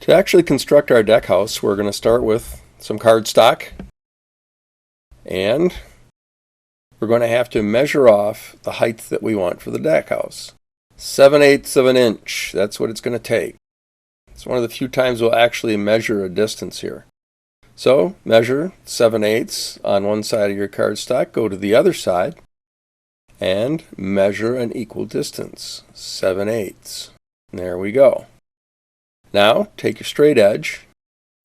To actually construct our deck house, we're going to start with some cardstock, and we're going to have to measure off the height that we want for the deck house. 7/8 of an inch, that's what it's going to take. It's one of the few times we'll actually measure a distance here. So measure 7/8 on one side of your cardstock, go to the other side, and measure an equal distance, 7/8. There we go. Now take your straight edge,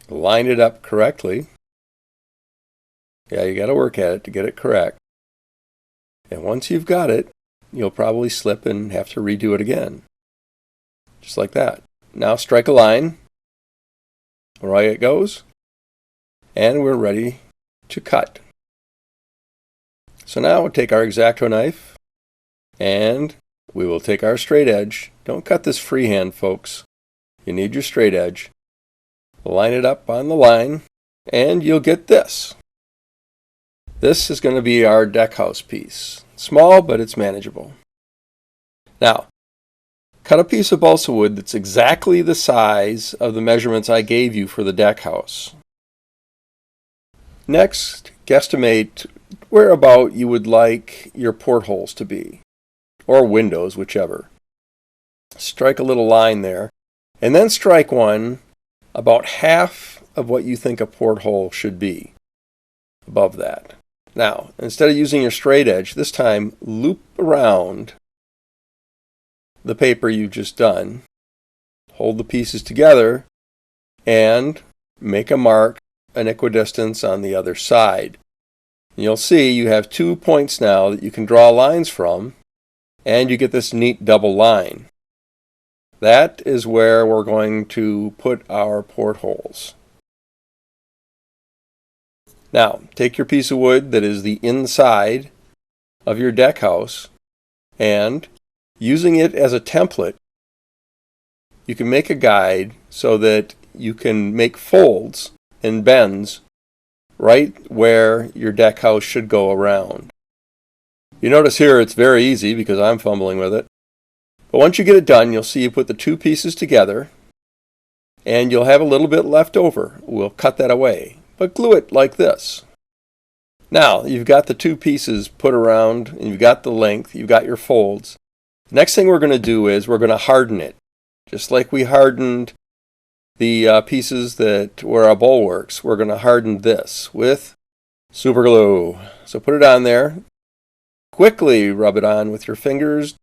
line it up correctly. Yeah, you got to work at it to get it correct. And once you've got it, you'll probably slip and have to redo it again. Just like that. Now strike a line, right it goes, and we're ready to cut. So now we'll take our X-Acto knife, and we will take our straight edge. Don't cut this freehand, folks. You need your straight edge. Line it up on the line, and you'll get this. This is going to be our deck house piece. Small, but it's manageable. Now, cut a piece of balsa wood that's exactly the size of the measurements I gave you for the deck house. Next, guesstimate where about you would like your portholes to be, or windows, whichever. Strike a little line there, and then strike one about half of what you think a porthole should be above that. Now, instead of using your straight edge, this time loop around the paper you've just done, hold the pieces together, and make a mark an equidistance on the other side. And you'll see you have 2 points now that you can draw lines from, and you get this neat double line. That is where we're going to put our portholes. Now, take your piece of wood that is the inside of your deck house, and using it as a template, you can make a guide so that you can make folds and bends right where your deck house should go around. You notice here it's very easy because I'm fumbling with it. But once you get it done, you'll see you put the two pieces together, and you'll have a little bit left over. We'll cut that away, but glue it like this. Now, you've got the two pieces put around, and you've got the length, you've got your folds. The next thing we're going to do is we're going to harden it, just like we hardened the pieces that were our bulwarks. We're going to harden this with super glue. So put it on there. Quickly rub it on with your fingers.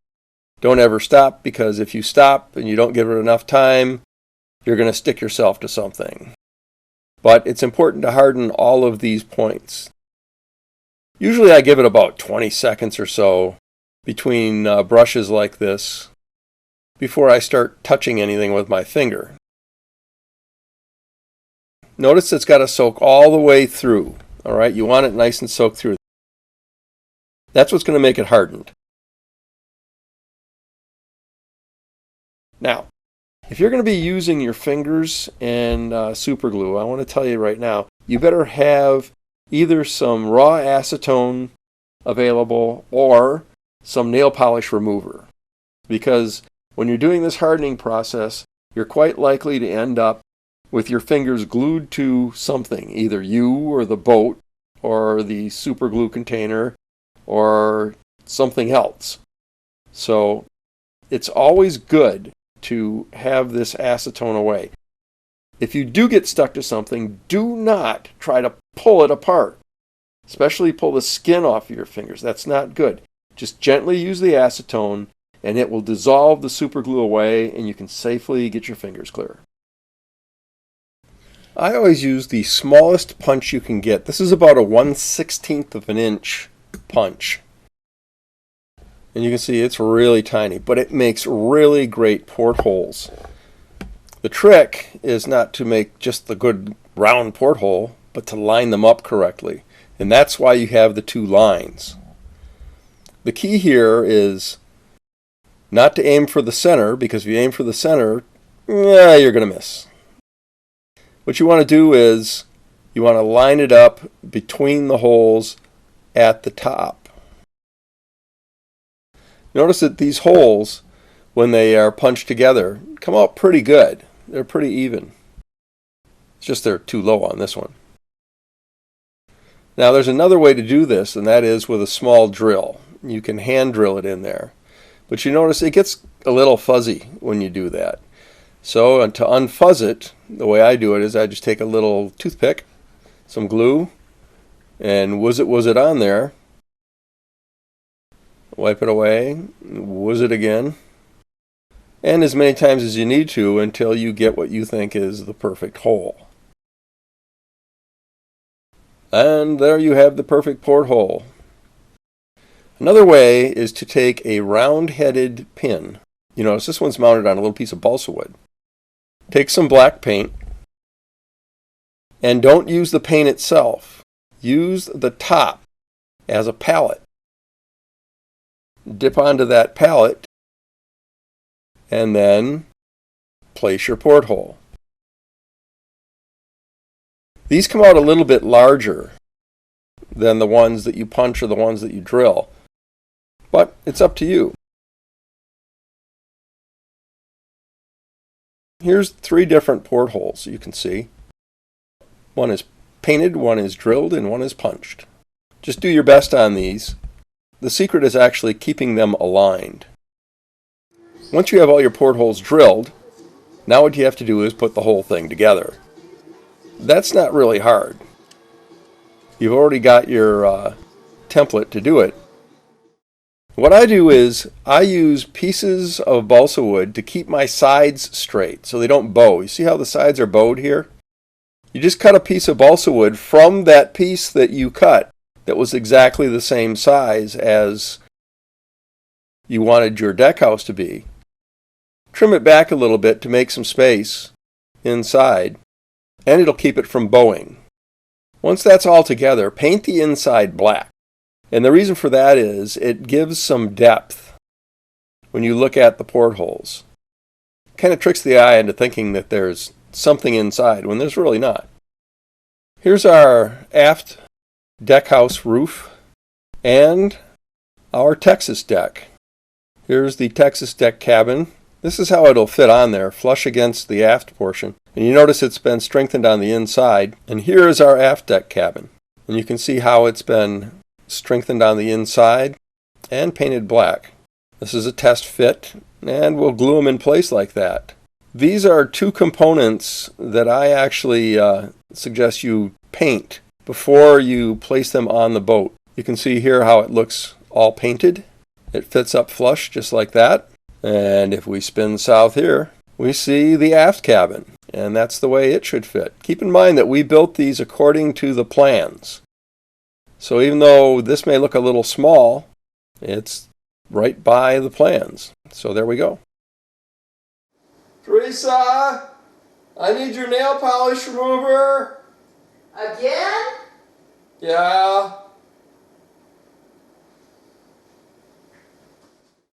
Don't ever stop, because if you stop and you don't give it enough time, you're going to stick yourself to something. But it's important to harden all of these points. Usually I give it about 20 seconds or so between brushes like this before I start touching anything with my finger. Notice it's got to soak all the way through. All right, you want it nice and soaked through. That's what's going to make it hardened. Now, if you're going to be using your fingers and super glue, I want to tell you right now, you better have either some raw acetone available or some nail polish remover. Because when you're doing this hardening process, you're quite likely to end up with your fingers glued to something, either you or the boat or the super glue container or something else. So it's always good to have this acetone away. If you do get stuck to something, do not try to pull it apart. Especially pull the skin off of your fingers. That's not good. Just gently use the acetone and it will dissolve the super glue away, and you can safely get your fingers clear. I always use the smallest punch you can get. This is about a 1/16 of an inch punch. And you can see it's really tiny, but it makes really great portholes. The trick is not to make just the good round porthole, but to line them up correctly. And that's why you have the two lines. The key here is not to aim for the center, because if you aim for the center, you're going to miss. What you want to do is you want to line it up between the holes at the top. Notice that these holes, when they are punched together, come out pretty good. They're pretty even. It's just they're too low on this one. Now there's another way to do this, and that is with a small drill. You can hand drill it in there. But you notice it gets a little fuzzy when you do that. So to unfuzz it, the way I do it is I just take a little toothpick, some glue, and whiz it on there. Wipe it away, whiz it again, and as many times as you need to until you get what you think is the perfect hole. And there you have the perfect porthole. Another way is to take a round-headed pin. You notice this one's mounted on a little piece of balsa wood. Take some black paint, and don't use the paint itself. Use the top as a palette. Dip onto that palette, and then place your porthole. These come out a little bit larger than the ones that you punch or the ones that you drill, but it's up to you. Here's 3 different portholes you can see. One is painted, one is drilled, and one is punched. Just do your best on these. The secret is actually keeping them aligned. Once you have all your portholes drilled, now what you have to do is put the whole thing together. That's not really hard. You've already got your template to do it. What I do is I use pieces of balsa wood to keep my sides straight so they don't bow. You see how the sides are bowed here? You just cut a piece of balsa wood from that piece that you cut that was exactly the same size as you wanted your deck house to be. Trim it back a little bit to make some space inside, and it'll keep it from bowing. Once that's all together, paint the inside black. And the reason for that is it gives some depth when you look at the portholes. It kind of tricks the eye into thinking that there's something inside when there's really not. Here's our aft deck house roof and our Texas deck. Here's the Texas deck cabin. This is how it'll fit on there, flush against the aft portion. And you notice it's been strengthened on the inside. And here is our aft deck cabin. And you can see how it's been strengthened on the inside and painted black. This is a test fit, and we'll glue them in place like that. These are 2 components that I actually suggest you paint before you place them on the boat. You can see here how it looks all painted. It fits up flush just like that. And if we spin south here, we see the aft cabin, and that's the way it should fit. Keep in mind that we built these according to the plans. So even though this may look a little small, it's right by the plans. So there we go. Teresa, I need your nail polish remover. Again? Yeah.